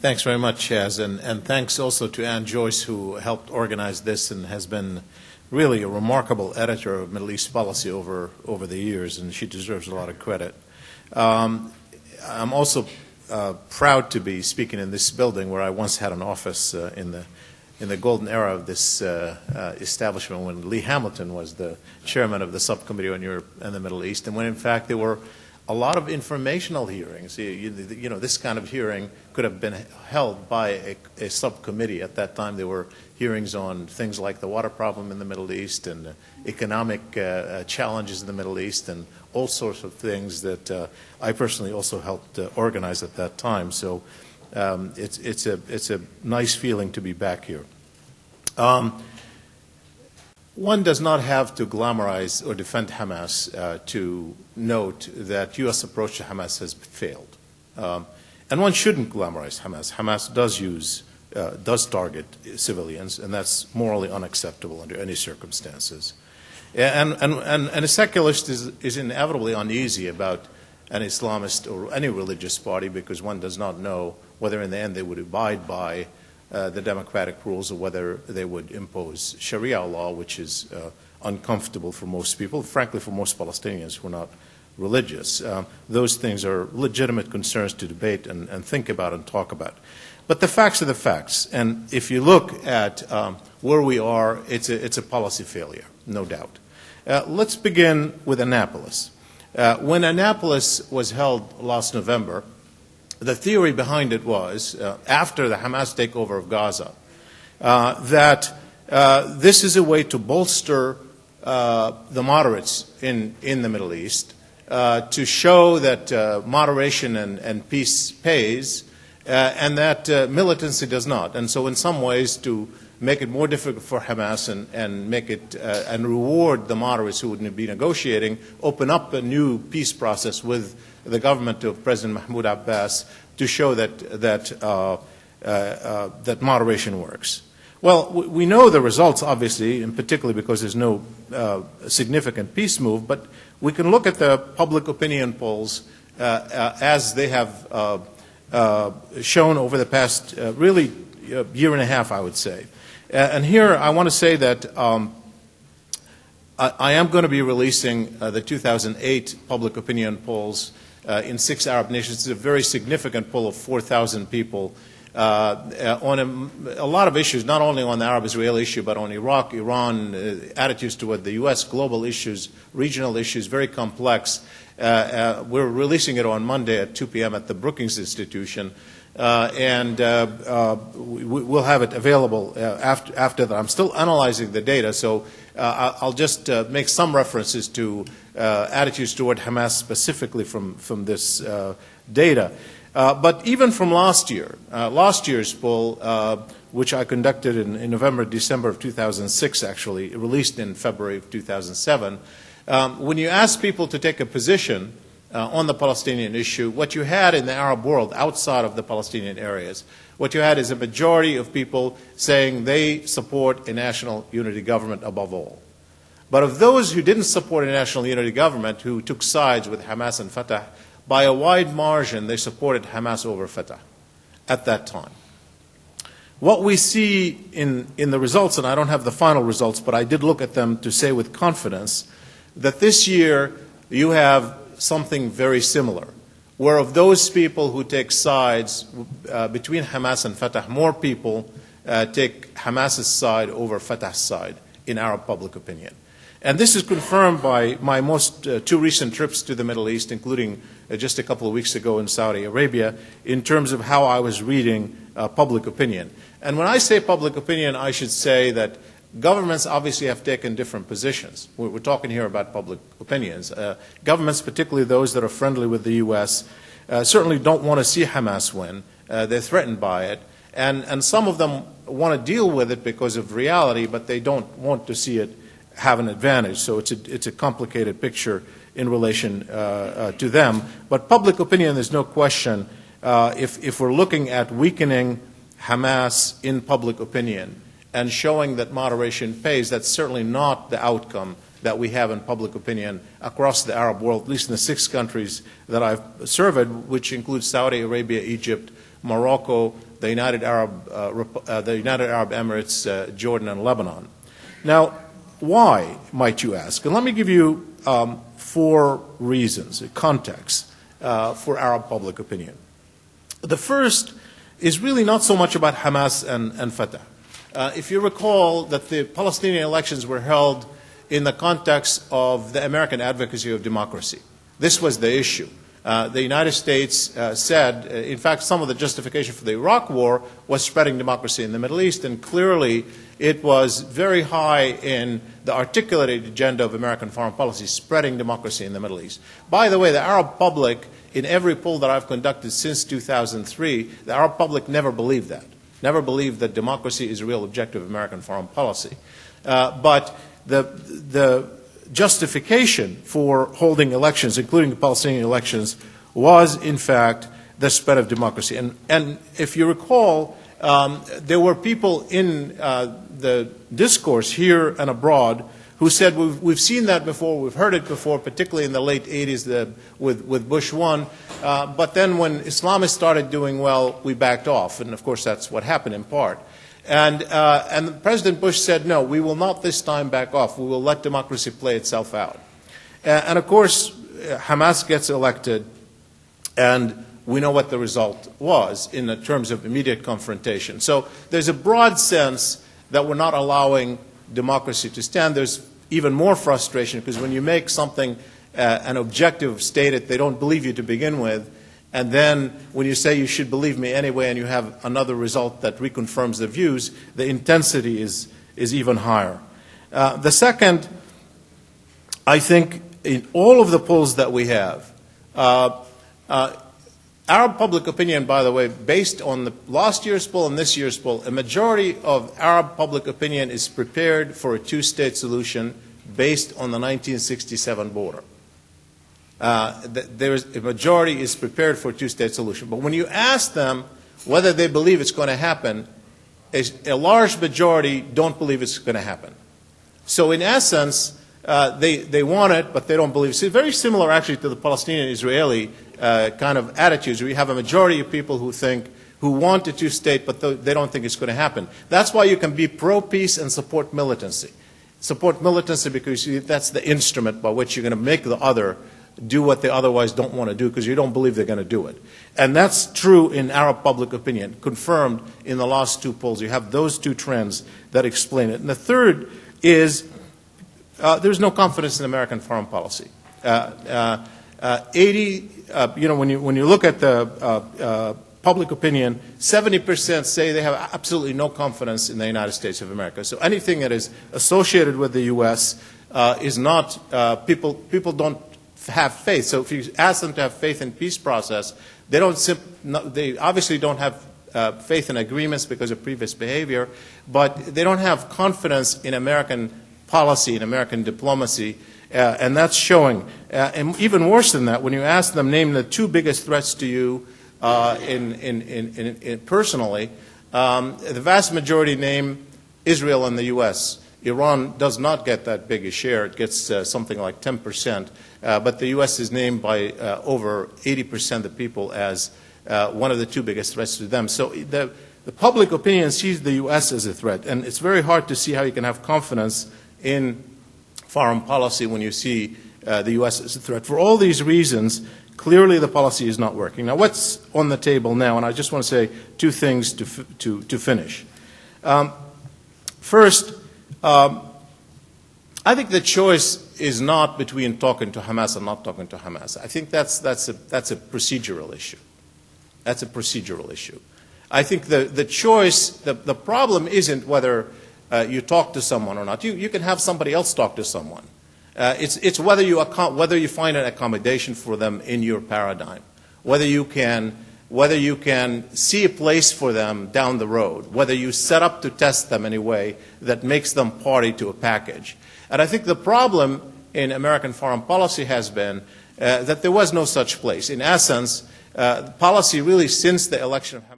Thanks very much, Chaz, and thanks also to Ann Joyce, who helped organize this and has been really a remarkable editor of Middle East policy over the years, and she deserves a lot of credit. I'm also proud to be speaking in this building where I once had an office in the golden era of this establishment when Lee Hamilton was the chairman of the Subcommittee on Europe and the Middle East, and when in fact there were a lot of informational hearings. You know, this kind of hearing could have been held by a subcommittee. At that time, there were hearings on things like the water problem in the Middle East and economic challenges in the Middle East and all sorts of things that I personally also helped organize at that time. So it's a nice feeling to be back here. One does not have to glamorize or defend Hamas to note that U.S. approach to Hamas has failed. And one shouldn't glamorize Hamas. Hamas does target civilians, and that's morally unacceptable under any circumstances. And a secularist is inevitably uneasy about an Islamist or any religious party because one does not know whether in the end they would abide by the democratic rules or whether they would impose Sharia law, which is uncomfortable for most people, frankly for most Palestinians who are not religious. Those things are legitimate concerns to debate and think about and talk about. But the facts are the facts. And if you look at where we are, it's a policy failure, no doubt. Let's begin with Annapolis. When Annapolis was held last November, the theory behind it was, after the Hamas takeover of Gaza, that this is a way to bolster the moderates in the Middle East, to show that moderation and peace pays, and that militancy does not. And so in some ways to make it more difficult for Hamas and make it and reward the moderates who would be negotiating, open up a new peace process with the government of President Mahmoud Abbas to show that moderation works. Well, we know the results, obviously, and particularly because there's no significant peace move, but we can look at the public opinion polls as they have shown over the past really year and a half, I would say. And here I want to say that I am going to be releasing the 2008 public opinion polls in 6 Arab nations. It's a very significant poll of 4,000 people on a lot of issues, not only on the Arab-Israeli issue, but on Iraq, Iran, attitudes toward the U.S., global issues, regional issues, very complex. We're releasing it on Monday at 2 p.m. at the Brookings Institution, and we'll have it available after that. I'm still analyzing the data, so I'll just make some references to attitudes toward Hamas specifically from this data. But even from last year's poll, which I conducted in November, December of 2006, actually, released in February of 2007, when you ask people to take a position on the Palestinian issue, what you had in the Arab world outside of the Palestinian areas, what you had is a majority of people saying they support a national unity government above all. But of those who didn't support a national unity government, who took sides with Hamas and Fatah, by a wide margin, they supported Hamas over Fatah at that time. What we see in the results, and I don't have the final results, but I did look at them to say with confidence that this year you have something very similar, where of those people who take sides between Hamas and Fatah, more people take Hamas's side over Fatah's side in Arab public opinion. And this is confirmed by my two recent trips to the Middle East, including just a couple of weeks ago in Saudi Arabia, in terms of how I was reading public opinion. And when I say public opinion, I should say that governments obviously have taken different positions. We're talking here about public opinions. Governments, particularly those that are friendly with the U.S., certainly don't want to see Hamas win. They're threatened by it. And some of them want to deal with it because of reality, but they don't want to see it have an advantage. So it's a complicated picture in relation to them. But public opinion, there's no question, if we're looking at weakening Hamas in public opinion and showing that moderation pays, that's certainly not the outcome that we have in public opinion across the Arab world, at least in the 6 countries that I've surveyed, which include Saudi Arabia, Egypt, Morocco, the United Arab Emirates, Jordan, and Lebanon. Now, why, might you ask? And let me give you 4 reasons, a context for Arab public opinion. The first is really not so much about Hamas and Fatah. If you recall that the Palestinian elections were held in the context of the American advocacy of democracy. This was the issue. The United States said, in fact, some of the justification for the Iraq War was spreading democracy in the Middle East, and clearly it was very high in the articulated agenda of American foreign policy, spreading democracy in the Middle East. By the way, the Arab public, in every poll that I've conducted since 2003, the Arab public never believed that, never believed that democracy is a real objective of American foreign policy. But the justification for holding elections, including the Palestinian elections, was in fact the spread of democracy. And if you recall, there were people in the discourse here and abroad who said, we've seen that before, we've heard it before, particularly in the late 80s with Bush 1, but then when Islamists started doing well, we backed off, and of course that's what happened in part. And President Bush said, no, we will not this time back off. We will let democracy play itself out. And of course, Hamas gets elected, and we know what the result was in terms of immediate confrontation. So there's a broad sense that we're not allowing democracy to stand. There's even more frustration because when you make something an objective stated, they don't believe you to begin with. And then when you say you should believe me anyway and you have another result that reconfirms the views, the intensity is even higher. The second, I think in all of the polls that we have, Arab public opinion, by the way, based on the last year's poll and this year's poll, a majority of Arab public opinion is prepared for a two-state solution based on the 1967 border. A majority is prepared for a two-state solution. But when you ask them whether they believe it's going to happen, a large majority don't believe it's going to happen. So in essence, they want it, but they don't believe it. It's very similar actually to the Palestinian-Israeli kind of attitudes, where you have a majority of people who want a two-state, but they don't think it's going to happen. That's why you can be pro-peace and support militancy. Support militancy because that's the instrument by which you're going to make the other do what they otherwise don't want to do because you don't believe they're going to do it. And that's true in Arab public opinion, confirmed in the last 2 polls. You have those 2 trends that explain it. And the third is there's no confidence in American foreign policy. When you look at the public opinion, 70% say they have absolutely no confidence in the United States of America. So anything that is associated with the U.S. Is not, people don't have faith. So if you ask them to have faith in peace process, they obviously don't have faith in agreements because of previous behavior, but they don't have confidence in American policy, in American diplomacy, and that's showing. And even worse than that, when you ask them, name the 2 biggest threats to you personally, the vast majority name Israel and the U.S. Iran does not get that big a share. It gets something like 10%. But the U.S. is named by over 80% of people as one of the 2 biggest threats to them. So the public opinion sees the U.S. as a threat. And it's very hard to see how you can have confidence in foreign policy when you see the U.S. as a threat. For all these reasons, clearly the policy is not working. Now, what's on the table now? And I just want to say 2 things to finish. First, I think the choice is not between talking to Hamas and not talking to Hamas. I think that's a procedural issue. That's a procedural issue. I think the choice, the problem isn't whether you talk to someone or not. You can have somebody else talk to someone. It's whether you find an accommodation for them in your paradigm, whether you can see a place for them down the road, whether you set up to test them in a way that makes them party to a package. And I think the problem in American foreign policy has been that there was no such place. In essence, policy really since the election of